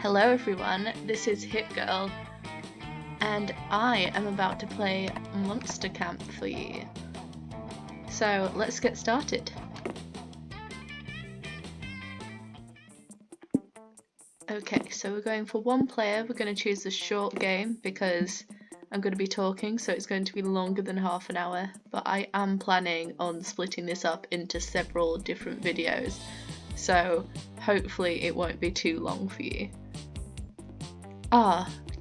Hello everyone, this is Hit Girl, and I am about to play Monster Camp for you. So let's get started. Okay, so we're going for one player. We're going to choose the short game because I'm going to be talking, so it's going to be longer than half an hour, but I am planning on splitting this up into several different videos, so hopefully it won't be too long for you.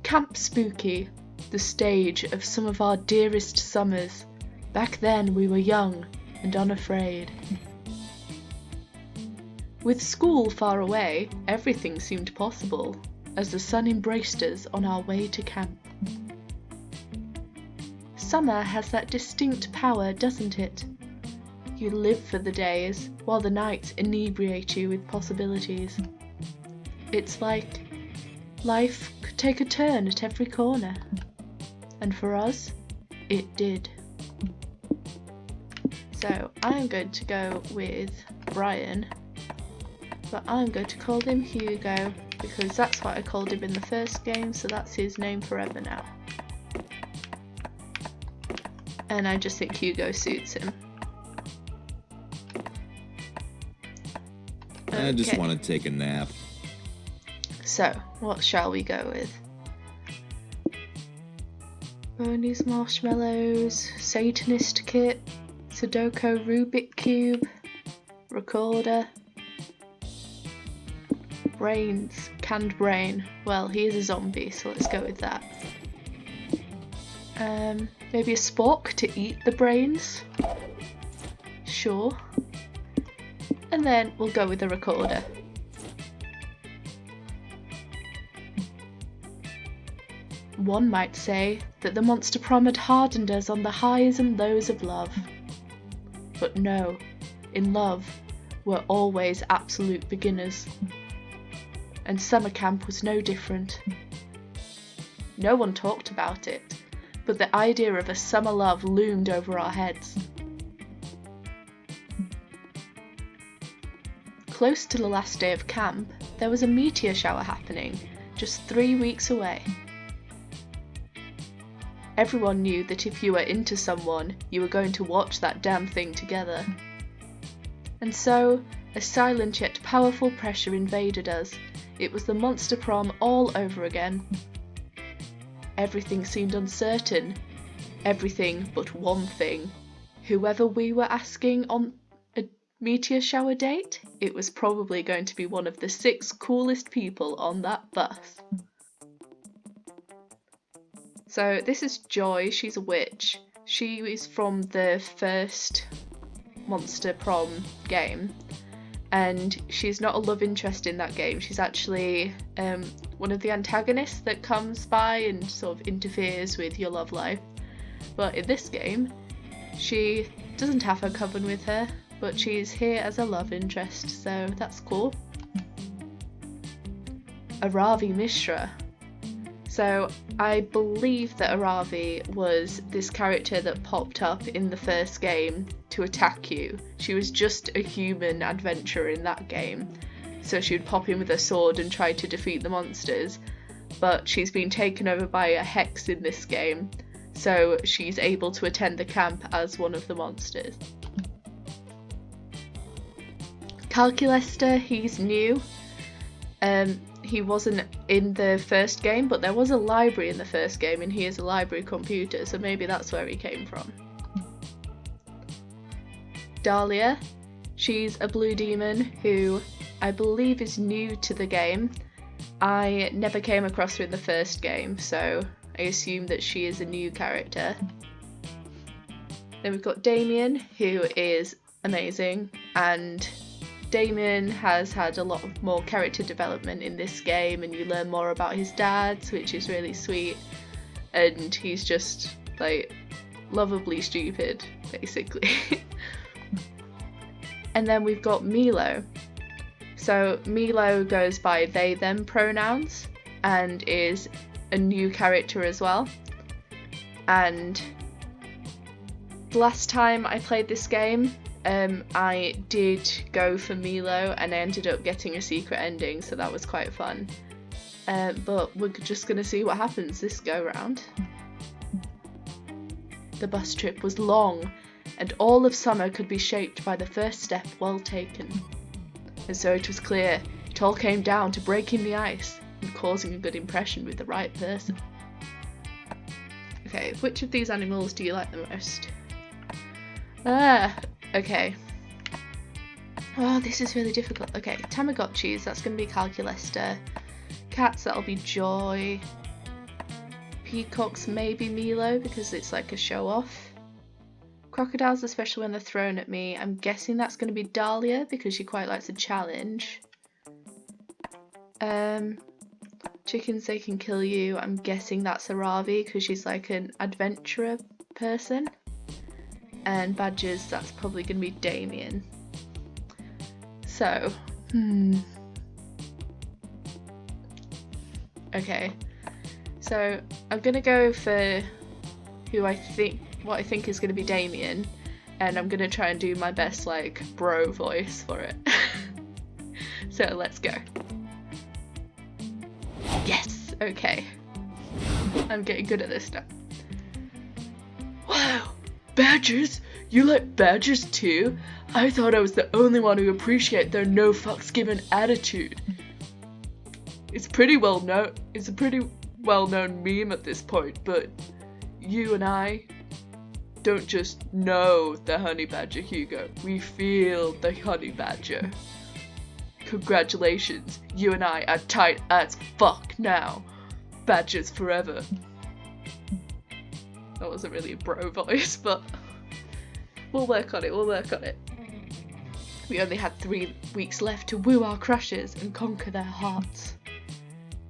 Camp Spooky, the stage of some of our dearest summers. Back then we were young and unafraid. With school far away, everything seemed possible, as the sun embraced us on our way to camp. Summer has that distinct power, doesn't it? You live for the days, while the nights inebriate you with possibilities. It's like life could take a turn at every corner, and for us, it did. So I'm going to go with Brian, but I'm going to call him Hugo because that's what I called him in the first game, so that's his name forever now. And I just think Hugo suits him. I just want to take a nap. So, what shall we go with? Brownies, marshmallows, Satanist kit, Sudoku Rubik cube, recorder, brains, canned brain. Well, he is a zombie, so let's go with that. Maybe a spork to eat the brains? Sure. And then we'll go with the recorder. One might say that the Monster Prom had hardened us on the highs and lows of love. But no, in love, we're always absolute beginners. And summer camp was no different. No one talked about it, but the idea of a summer love loomed over our heads. Close to the last day of camp, there was a meteor shower happening, just 3 weeks away. Everyone knew that if you were into someone, you were going to watch that damn thing together. And so, a silent yet powerful pressure invaded us. It was the Monster Prom all over again. Everything seemed uncertain. Everything but one thing. Whoever we were asking on a meteor shower date, it was probably going to be one of the 6 coolest people on that bus. So this is Joy, she's a witch. She is from the first Monster Prom game, and she's not a love interest in that game. She's actually one of the antagonists that comes by and sort of interferes with your love life. But in this game, she doesn't have her coven with her, but she's here as a love interest, so that's cool. Aravi Mishra. So I believe that Aravi was this character that popped up in the first game to attack you. She was just a human adventurer in that game. So she would pop in with a sword and try to defeat the monsters. But she's been taken over by a hex in this game. So she's able to attend the camp as one of the monsters. Calculester, he's new. He wasn't in the first game, but there was a library in the first game and he is a library computer, so maybe that's where he came from. Dahlia, she's a blue demon who I believe is new to the game. I never came across her in the first game, so I assume that she is a new character. Then we've got Damien, who is amazing, and Damien has had a lot more character development in this game, and you learn more about his dad, which is really sweet, and he's just like lovably stupid basically. And then we've got Milo. So Milo goes by they them pronouns and is a new character as well. And the last time I played this game, I did go for Milo and I ended up getting a secret ending, so that was quite fun. but we're just gonna see what happens this go round. The bus trip was long, and all of summer could be shaped by the first step well taken. And so it was clear it all came down to breaking the ice and causing a good impression with the right person. Okay, which of these animals do you like the most? Okay. Oh, this is really difficult. Okay, Tamagotchis, that's going to be Calculester. Cats, that'll be Joy. Peacocks, maybe Milo, because it's like a show-off. Crocodiles, especially when they're thrown at me, I'm guessing that's going to be Dahlia, because she quite likes a challenge. Chickens, they can kill you. I'm guessing that's a Ravi, because she's like an adventurer person. And badgers, that's probably going to be Damien. So, okay. So, I'm going to go for what I think is going to be Damien. And I'm going to try and do my best, like, bro voice for it. So, let's go. Yes! Okay. I'm getting good at this now. Wow! Badgers? You like badgers too? I thought I was the only one who appreciate their no fucks given attitude. It's a pretty well known meme at this point, but you and I don't just know the honey badger, Hugo. We feel the honey badger. Congratulations, you and I are tight as fuck now. Badgers forever. That wasn't really a bro voice, but we'll work on it, We only had 3 weeks left to woo our crushes and conquer their hearts.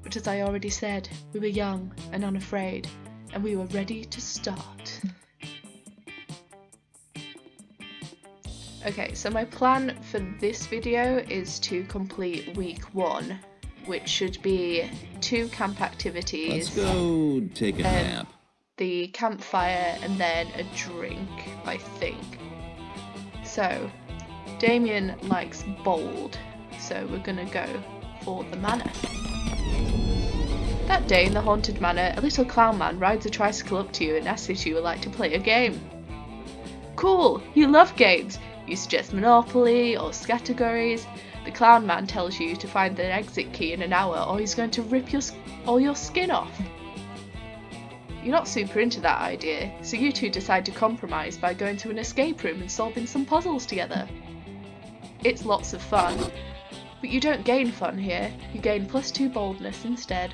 But as I already said, we were young and unafraid, and we were ready to start. Okay, so my plan for this video is to complete week 1, which should be 2 camp activities. Let's go take a nap. The campfire and then a drink, I think. So, Damien likes bold, so we're gonna go for the manor. That day in the haunted manor, a little clown man rides a tricycle up to you and asks if you would like to play a game. Cool, you love games. You suggest Monopoly or Scattergories. The clown man tells you to find the exit key in an hour or he's going to rip all your skin off. You're not super into that idea, so you two decide to compromise by going to an escape room and solving some puzzles together. It's lots of fun, but you don't gain fun here, you gain +2 boldness instead.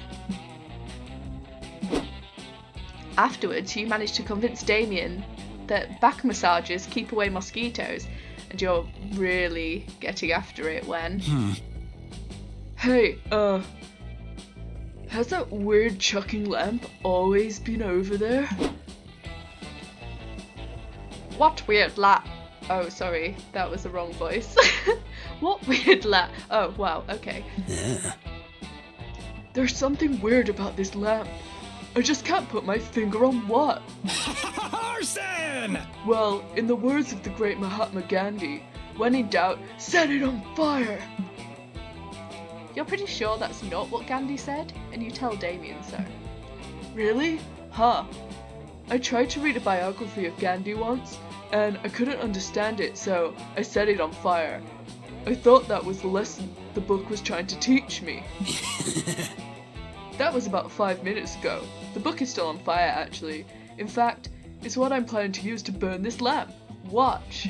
Afterwards, you manage to convince Damien that back massages keep away mosquitoes, and you're really getting after it when... Hey, has that weird chucking lamp always been over there? What weird lamp? Oh, sorry, that was the wrong voice. What weird lamp? Oh, wow, okay. There's something weird about this lamp. I just can't put my finger on what. Arson! Well, in the words of the great Mahatma Gandhi, when in doubt, set it on fire! You're pretty sure that's not what Gandhi said, and you tell Damien so. Really? Huh. I tried to read a biography of Gandhi once, and I couldn't understand it, so I set it on fire. I thought that was the lesson the book was trying to teach me. That was about 5 minutes ago. The book is still on fire, actually. In fact, it's what I'm planning to use to burn this lamp. Watch.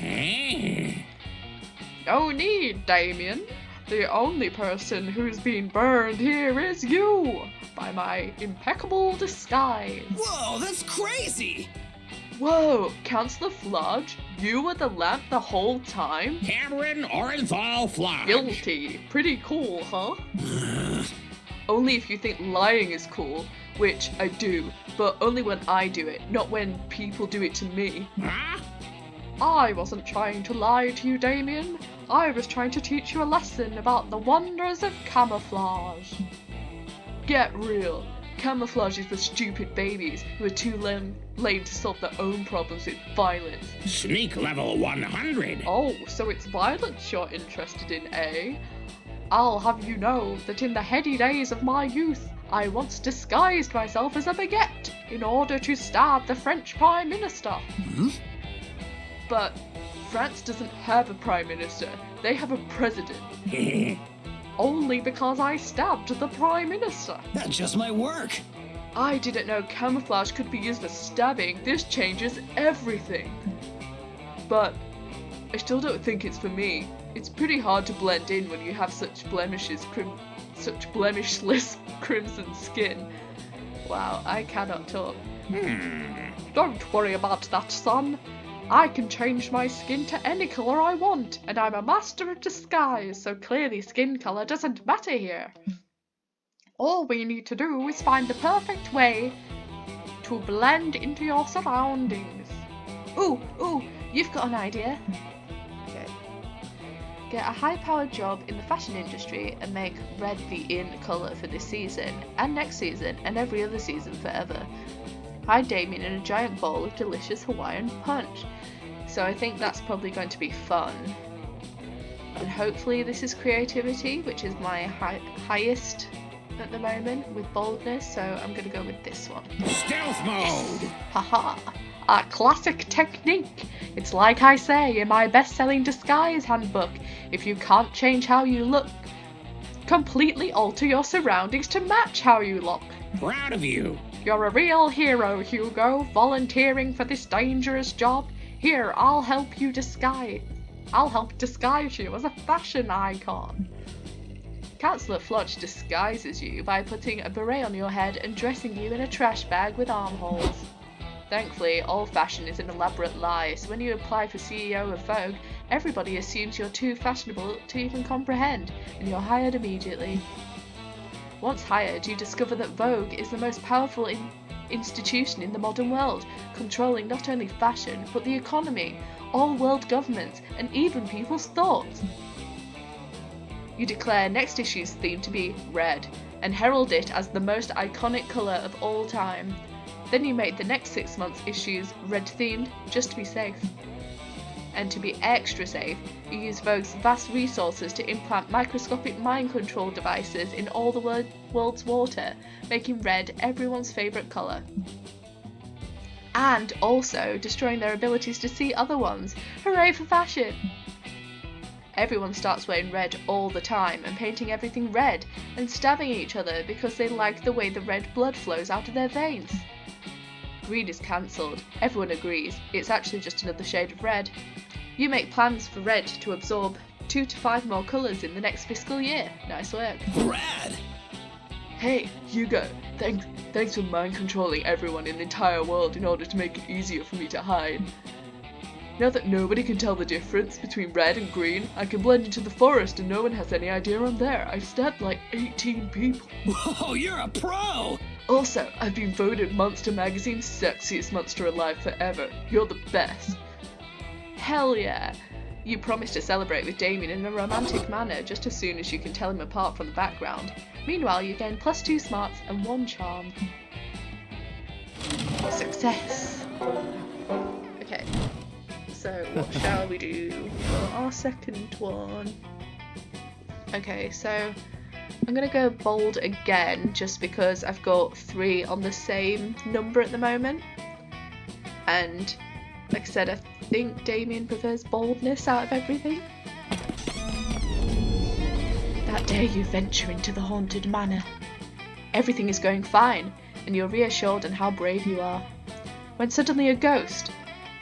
No need, Damien. The only person who's been burned here is you, by my impeccable disguise. Whoa, that's crazy! Whoa, Councillor Flodge, you were the lamp the whole time? Cameron Orenthal Flodge. Guilty. Pretty cool, huh? Only if you think lying is cool, which I do, but only when I do it, not when people do it to me. Huh? I wasn't trying to lie to you, Damien. I was trying to teach you a lesson about the wonders of camouflage. Get real. Camouflage is for stupid babies who are too lame to solve their own problems with violence. Sneak level 100. Oh, so it's violence you're interested in, eh? I'll have you know that in the heady days of my youth, I once disguised myself as a baguette in order to stab the French Prime Minister. Hmm? But France doesn't have a Prime Minister, they have a President. Only because I stabbed the Prime Minister. That just might work. I didn't know camouflage could be used for stabbing. This changes everything. But I still don't think it's for me. It's pretty hard to blend in when you have such such blemishless crimson skin. Wow, I cannot talk. Don't worry about that, son. I can change my skin to any colour I want, and I'm a master of disguise, so clearly skin colour doesn't matter here. All we need to do is find the perfect way to blend into your surroundings. Ooh, you've got an idea. Okay. Get a high-powered job in the fashion industry and make red the in colour for this season, and next season, and every other season forever. Hide Damien in a giant bowl of delicious Hawaiian punch. So I think that's probably going to be fun. And hopefully this is creativity, which is my highest at the moment with boldness, so I'm going to go with this one. Stealth mode! Haha! A classic technique! It's like I say in my best-selling disguise handbook, if you can't change how you look, completely alter your surroundings to match how you look. Proud of you! You're a real hero, Hugo, volunteering for this dangerous job. Here, I'll help disguise you as a fashion icon. Chancellor Flodge disguises you by putting a beret on your head and dressing you in a trash bag with armholes. Thankfully, all fashion is an elaborate lie, so when you apply for CEO of Vogue, everybody assumes you're too fashionable to even comprehend, and you're hired immediately. Once hired, you discover that Vogue is the most powerful institution in the modern world, controlling not only fashion, but the economy, all world governments, and even people's thoughts. You declare next issue's theme to be red, and herald it as the most iconic colour of all time. Then you make the next 6 months' issues red-themed, just to be safe. And to be extra safe, you use Vogue's vast resources to implant microscopic mind control devices in all the world's water, making red everyone's favourite colour. And also destroying their abilities to see other ones. Hooray for fashion! Everyone starts wearing red all the time and painting everything red and stabbing each other because they like the way the red blood flows out of their veins. Green is cancelled. Everyone agrees. It's actually just another shade of red. You make plans for red to absorb 2 to 5 more colours in the next fiscal year. Nice work. Rad! Hey, Hugo, thanks for mind controlling everyone in the entire world in order to make it easier for me to hide. Now that nobody can tell the difference between red and green, I can blend into the forest and no one has any idea I'm there. I've stabbed like 18 people. Whoa, you're a pro! Also, I've been voted Monster Magazine's sexiest monster alive forever. You're the best. Hell yeah! You promise to celebrate with Damien in a romantic manner just as soon as you can tell him apart from the background. Meanwhile, you gain +2 smarts and 1 charm. Success! Okay, so what shall we do for our second one? Okay, so I'm gonna go bold again just because I've got 3 on the same number at the moment. And like I said, I think Damien prefers boldness out of everything. That day you venture into the haunted manor. Everything is going fine, and you're reassured on how brave you are. When suddenly a ghost,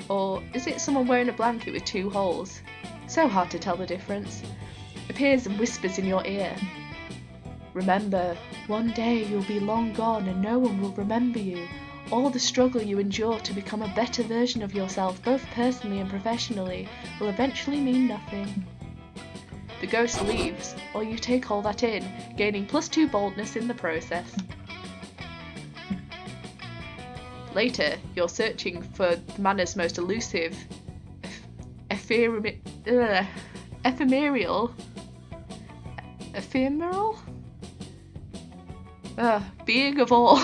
or is it someone wearing a blanket with 2 holes? So hard to tell the difference. Appears and whispers in your ear. Remember, one day you'll be long gone and no one will remember you. All the struggle you endure to become a better version of yourself, both personally and professionally, will eventually mean nothing. The ghost leaves, or you take all that in, gaining +2 boldness in the process. Later, you're searching for the manor's most elusive, ephemeral being of all,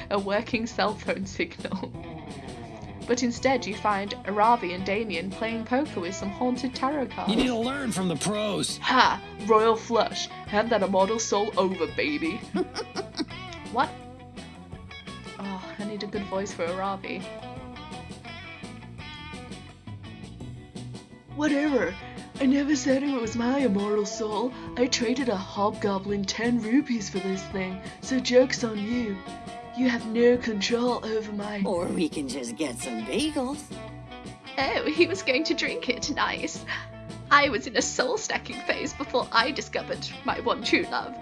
a working cell phone signal. But instead you find Aravi and Damien playing poker with some haunted tarot cards. You need to learn from the pros. Ha! Royal flush. Hand that immortal soul over, baby. What? Oh, I need a good voice for Aravi. Whatever. I never said it was my immortal soul. I traded a hobgoblin 10 rupees for this thing, so joke's on you. You have no control over my... Or we can just get some bagels. Oh, he was going to drink it. Nice. I was in a soul-stacking phase before I discovered my one true love,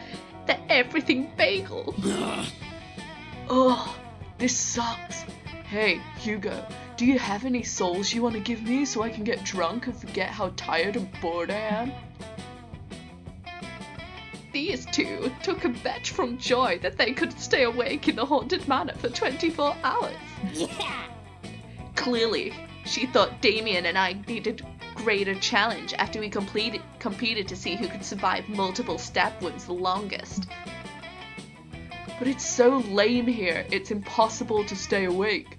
the everything bagel. Oh, this sucks. Hey, Hugo, do you have any souls you want to give me so I can get drunk and forget how tired and bored I am? These two took a bet from Joy that they could stay awake in the haunted manor for 24 hours. Yeah! Clearly, she thought Damien and I needed greater challenge after we competed to see who could survive multiple stab wounds the longest. But it's so lame here, it's impossible to stay awake.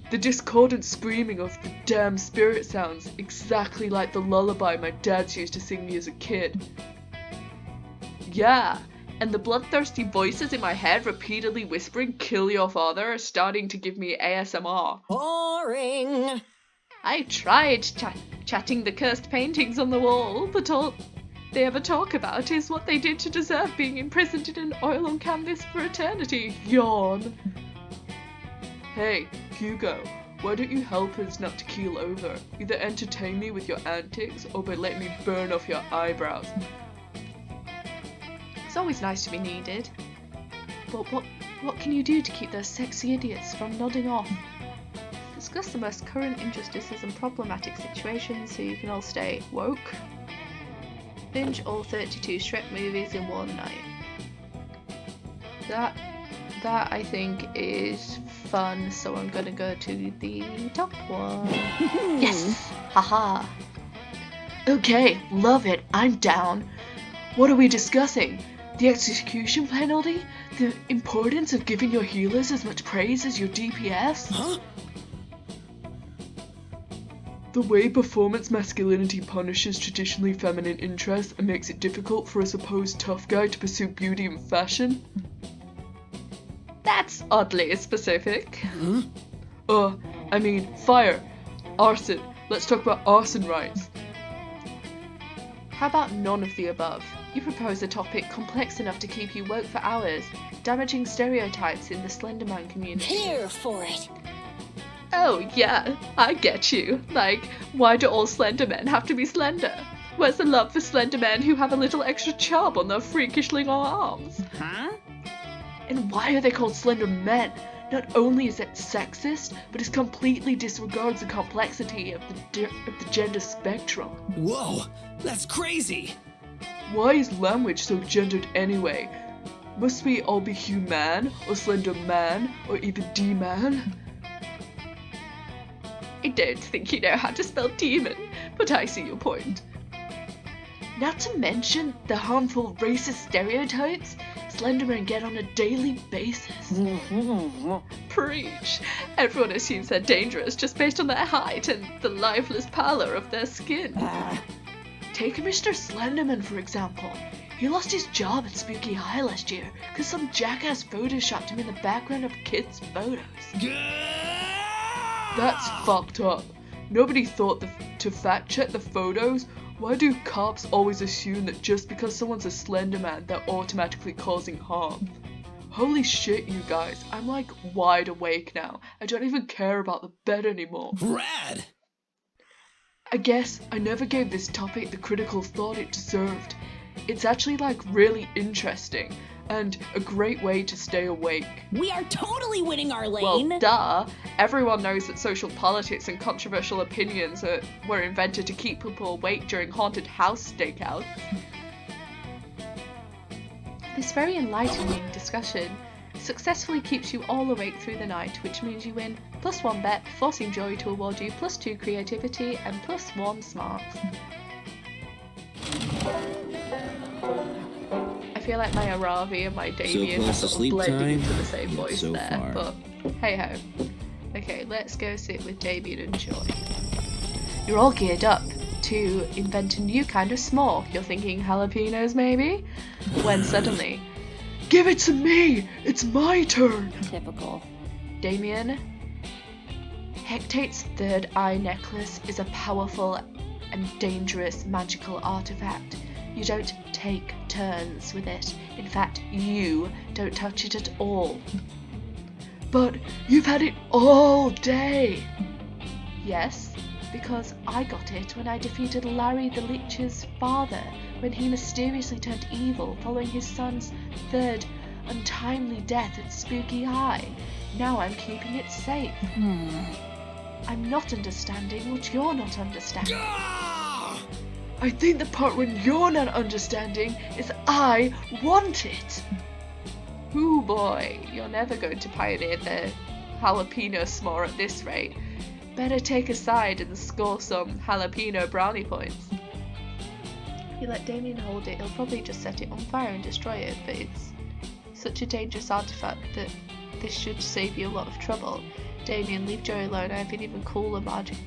The discordant screaming of the damn spirit sounds exactly like the lullaby my dads used to sing me as a kid. Yeah, and the bloodthirsty voices in my head repeatedly whispering "kill your father" are starting to give me ASMR. Boring! I tried chatting the cursed paintings on the wall, but all they ever talk about is what they did to deserve being imprisoned in an oil on canvas for eternity. Yawn. Hey, Hugo, why don't you help us not to keel over? Either entertain me with your antics or by letting me burn off your eyebrows. It's always nice to be needed. But what can you do to keep those sexy idiots from nodding off? Discuss the most current injustices and problematic situations so you can all stay woke. Binge all 32 Shrek movies in one night. That I think is fun, so I'm gonna go to the top one. Yes! Haha! Okay, love it, I'm down. What are we discussing? The execution penalty? The importance of giving your healers as much praise as your DPS? Huh? The way performance masculinity punishes traditionally feminine interests and makes it difficult for a supposed tough guy to pursue beauty and fashion? That's oddly specific. Huh? I mean, fire. Arson. Let's talk about arson rights. How about none of the above? You propose a topic complex enough to keep you woke for hours, damaging stereotypes in the Slenderman community. Here for it! Oh yeah, I get you. Like, why do all Slendermen have to be slender? Where's the love for Slendermen who have a little extra chub on their freakishly long arms? Huh? And why are they called Slender Men? Not only is it sexist, but it completely disregards the complexity of the gender spectrum. Whoa, that's crazy. Why is language so gendered anyway? Must we all be human, or slender man, or even D-man? I don't think you know how to spell demon, but I see your point. Not to mention the harmful racist stereotypes Slendermen get on a daily basis. Preach! Everyone assumes they're dangerous just based on their height and the lifeless pallor of their skin. Take Mr. Slenderman for example. He lost his job at Spooky High last year because some jackass photoshopped him in the background of kids' photos. That's fucked up. Nobody thought to fact check the photos. Why do cops always assume that just because someone's a slender man, they're automatically causing harm? Holy shit, you guys. I'm like wide awake now. I don't even care about the bed anymore. Rad! I guess I never gave this topic the critical thought it deserved. It's actually like really interesting and a great way to stay awake. We are totally winning our Well, lane! duh. Everyone knows that social politics and controversial opinions were invented to keep people awake during haunted house stakeouts. This very enlightening discussion successfully keeps you all awake through the night, which means you win +1 bet, forcing Joy to award you +2 creativity and +1 smarts. I feel like my Aravi and my Damien close to sort of sleep blending time, into the same yet voice so there, far. but hey ho. Okay, let's go sit with Damien and Joy. You're all geared up to invent a new kind of s'more. You're thinking jalapenos, maybe? When suddenly, Give it to me! It's my turn! Typical. Damien, Hectate's third eye necklace is a powerful and dangerous magical artifact. You don't take turns with it. In fact, you don't touch it at all. But you've had it all day! Yes, because I got it when I defeated Larry the Lich's father when he mysteriously turned evil following his son's third untimely death at Spooky High. Now I'm keeping it safe. I'm not understanding what you're not understanding. I think the part when you're not understanding is I want it! Ooh boy, you're never going to pioneer the jalapeno s'more at this rate. Better take a side and score some jalapeno brownie points. If you let Damien hold it, he'll probably just set it on fire and destroy it, but it's such a dangerous artifact that this should save you a lot of trouble. Damien, leave Joey alone. I have an even cooler magic.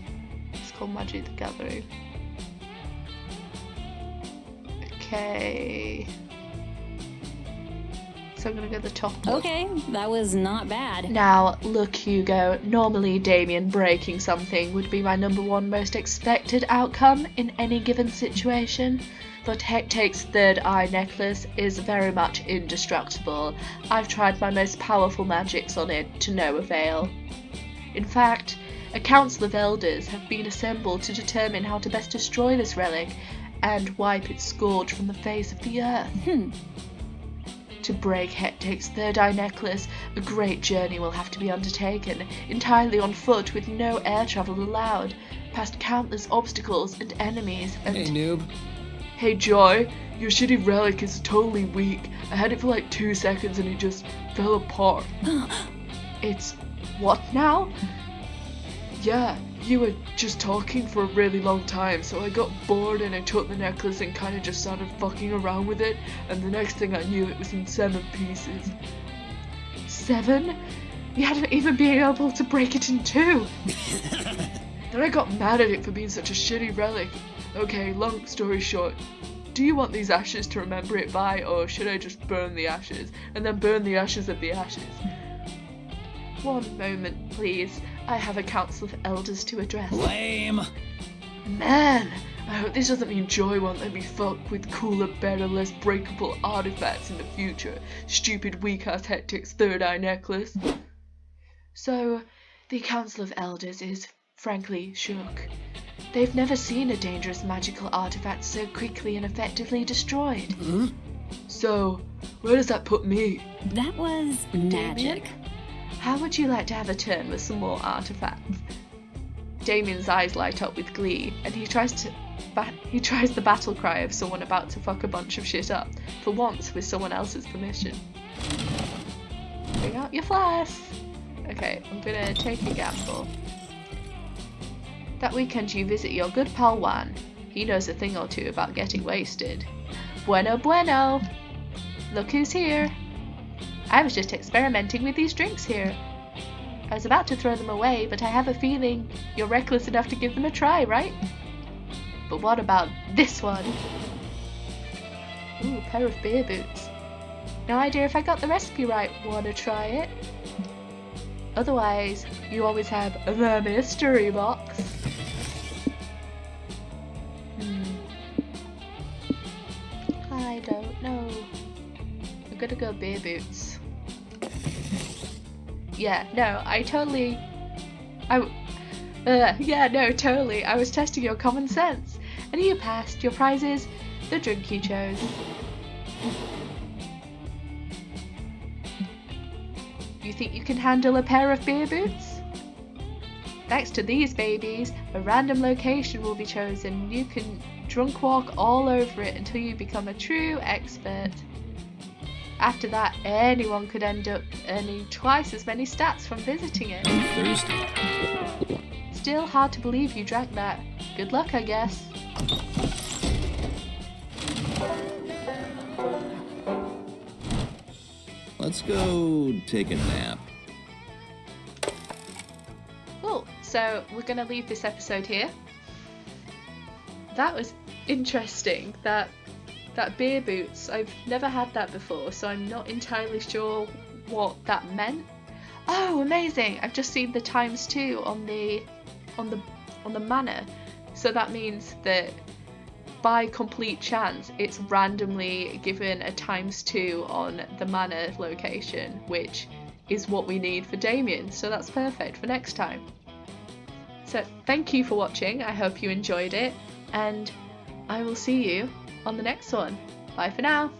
It's called Magic the Gathering. Okay. So I'm gonna go the top one. Okay, that was not bad. Now, look, Hugo, normally Damien breaking something would be my number one most expected outcome in any given situation, but Hectate's third eye necklace is very much indestructible. I've tried my most powerful magics on it to no avail. In fact, a council of elders have been assembled to determine how to best destroy this relic and wipe its scourge from the face of the earth. To break Hectate's third eye necklace, a great journey will have to be undertaken, entirely on foot with no air travel allowed, past countless obstacles and enemies and... Hey, noob. Hey Joy, your shitty relic is totally weak. I had it for like 2 seconds and it just fell apart. It's what now? Yeah, you were just talking for a really long time, so I got bored and I took the necklace and kinda just started fucking around with it, and the next thing I knew it was in 7 pieces. 7? You hadn't even been able to break it in 2. Then I got mad at it for being such a shitty relic. Okay, long story short, do you want these ashes to remember it by, or should I just burn the ashes, and then burn the ashes of the ashes? One moment, please. I have a council of elders to address. Lame. Man, I hope this doesn't mean Joy won't let me fuck with cooler, better, less breakable artifacts in the future. Stupid weak-ass Hectic's third eye necklace. So, the council of elders is, frankly, shook. They've never seen a dangerous magical artifact so quickly and effectively destroyed. So, where does that put me? That was magic. How would you like to have a turn with some more artifacts? Damien's eyes light up with glee, and he tries the battle cry of someone about to fuck a bunch of shit up, for once with someone else's permission. Bring out your flask! Okay, I'm gonna take a gamble. That weekend you visit your good pal Juan. He knows a thing or two about getting wasted. Bueno bueno! Look who's here! I was just experimenting with these drinks here. I was about to throw them away, but I have a feeling you're reckless enough to give them a try, right? But what about this one? Ooh, a pair of beer boots. No idea if I got the recipe right. Wanna try it? Otherwise, you always have the mystery box. I don't know. I'm gonna go beer boots. Yeah, no, totally. I was testing your common sense. And you passed. Your prize is the drink you chose. You think you can handle a pair of beer boots? Thanks to these babies, a random location will be chosen. You can drunk walk all over it until you become a true expert. After that, anyone could end up earning twice as many stats from visiting it. I'm thirsty. Still hard to believe you drank that. Good luck, I guess. Let's go take a nap. So we're going to leave this episode here. That was interesting, that beer boots. I've never had that before, so I'm not entirely sure what that meant. Oh, amazing! I've just seen the ×2 on the manor. So that means that by complete chance, it's randomly given a ×2 on the manor location, which is what we need for Damien. So that's perfect for next time. So thank you for watching. I hope you enjoyed it, and I will see you on the next one. Bye for now.